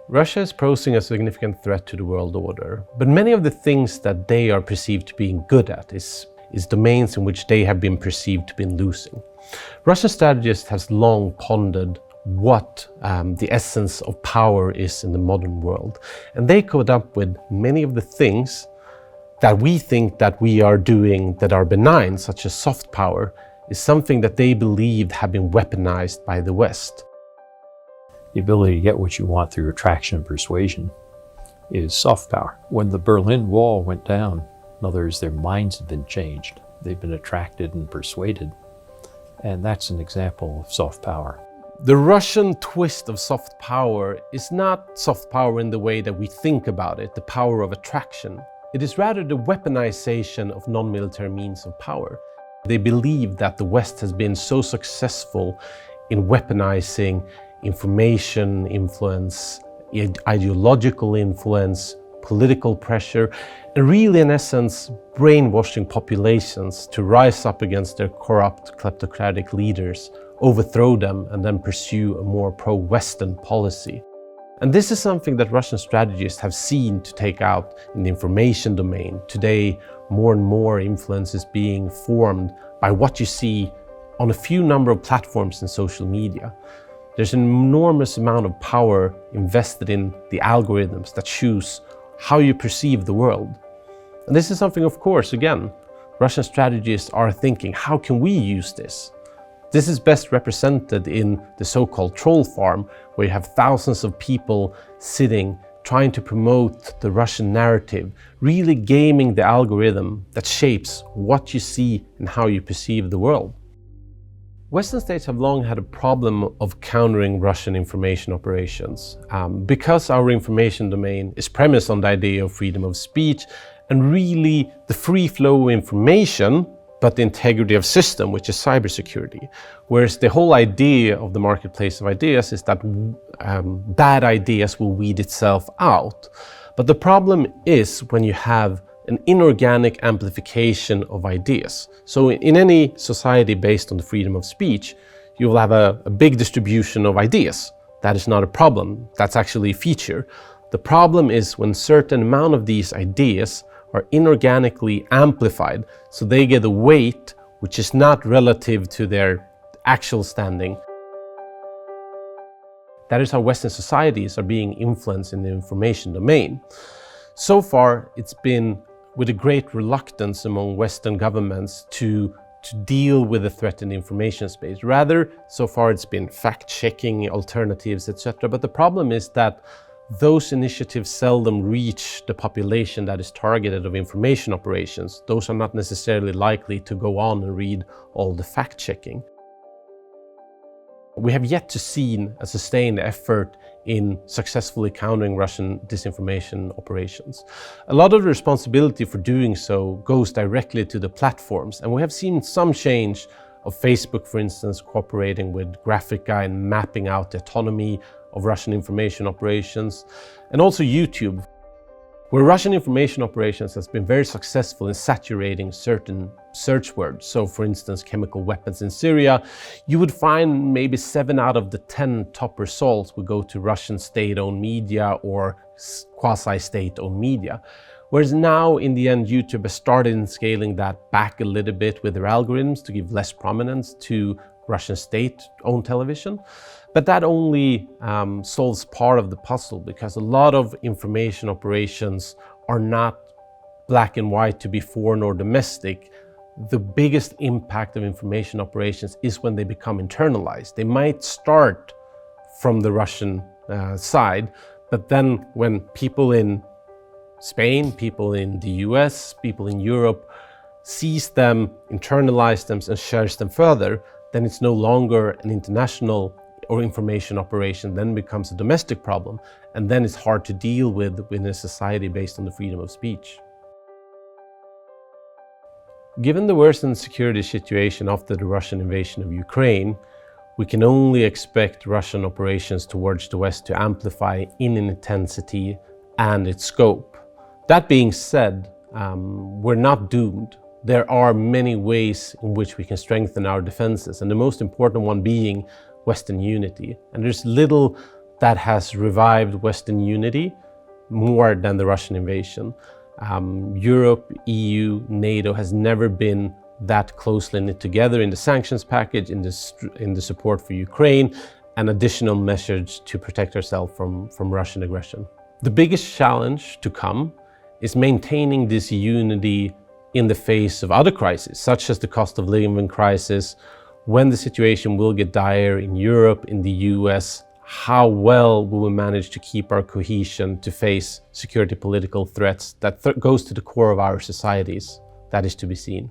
Russia is posing a significant threat to the world order, but many of the things that they are perceived to being good at is domains in which they have been perceived to be losing. Russian strategists have long pondered what the essence of power is in the modern world, and they came up with many of the things that we think that we are doing that are benign, such as soft power, is something that they believed had been weaponized by the West. The ability to get what you want through attraction and persuasion is soft power. When the Berlin Wall went down, in other words, their minds have been changed. They've been attracted and persuaded. And that's an example of soft power. The Russian twist of soft power is not soft power in the way that we think about it, the power of attraction. It is rather the weaponization of non-military means of power. They believe that the West has been so successful in weaponizing information influence, ideological influence, political pressure, and really, in essence, brainwashing populations to rise up against their corrupt, kleptocratic leaders, overthrow them, and then pursue a more pro-Western policy. And this is something that Russian strategists have seen to take out in the information domain. Today, more and more influence is being formed by what you see on a few number of platforms in social media. There's an enormous amount of power invested in the algorithms that choose how you perceive the world. And this is something, of course, again, Russian strategists are thinking, how can we use this? This is best represented in the so-called troll farm, where you have thousands of people sitting, trying to promote the Russian narrative, really gaming the algorithm that shapes what you see and how you perceive the world. Western states have long had a problem of countering Russian information operations because our information domain is premised on the idea of freedom of speech and really the free flow of information, but the integrity of system, which is cybersecurity. Whereas the whole idea of the marketplace of ideas is that bad ideas will weed itself out. But the problem is when you have an inorganic amplification of ideas. So in any society based on the freedom of speech, you will have a big distribution of ideas. That is not a problem, that's actually a feature. The problem is when a certain amount of these ideas are inorganically amplified, so they get a weight which is not relative to their actual standing. That is how Western societies are being influenced in the information domain. So far, it's been with a great reluctance among Western governments to deal with the threat in the information space. Rather, so far it's been fact-checking, alternatives, etc. But the problem is that those initiatives seldom reach the population that is targeted of information operations. Those are not necessarily likely to go on and read all the fact-checking. We have yet to see a sustained effort in successfully countering Russian disinformation operations. A lot of the responsibility for doing so goes directly to the platforms, and we have seen some change of Facebook, for instance, cooperating with Graphica and mapping out the autonomy of Russian information operations, and also YouTube, where Russian information operations has been very successful in saturating certain search words. So for instance, chemical weapons in Syria, you would find maybe 7 out of the 10 top results would go to Russian state-owned media or quasi-state-owned media. Whereas now, in the end, YouTube has started in scaling that back a little bit with their algorithms to give less prominence to Russian state-owned television. But that only solves part of the puzzle, because a lot of information operations are not black and white to be foreign or domestic. The biggest impact of information operations is when they become internalized. They might start from the Russian side, but then when people in Spain, people in the US, people in Europe sees them, internalize them and shares them further, then it's no longer an international or information operation, then becomes a domestic problem, and then it's hard to deal with in a society based on the freedom of speech. Given the worsened security situation after the Russian invasion of Ukraine, we can only expect Russian operations towards the West to amplify in intensity and its scope. That being said, we're not doomed. There are many ways in which we can strengthen our defenses, and the most important one being Western unity. And there's little that has revived Western unity more than the Russian invasion. Europe, EU, NATO has never been that closely knit together in the sanctions package, in the support for Ukraine, and additional measures to protect ourselves from Russian aggression. The biggest challenge to come is maintaining this unity in the face of other crises, such as the cost of living crisis, when the situation will get dire in Europe, in the US. How well will we manage to keep our cohesion to face security political threats that goes to the core of our societies? That is to be seen.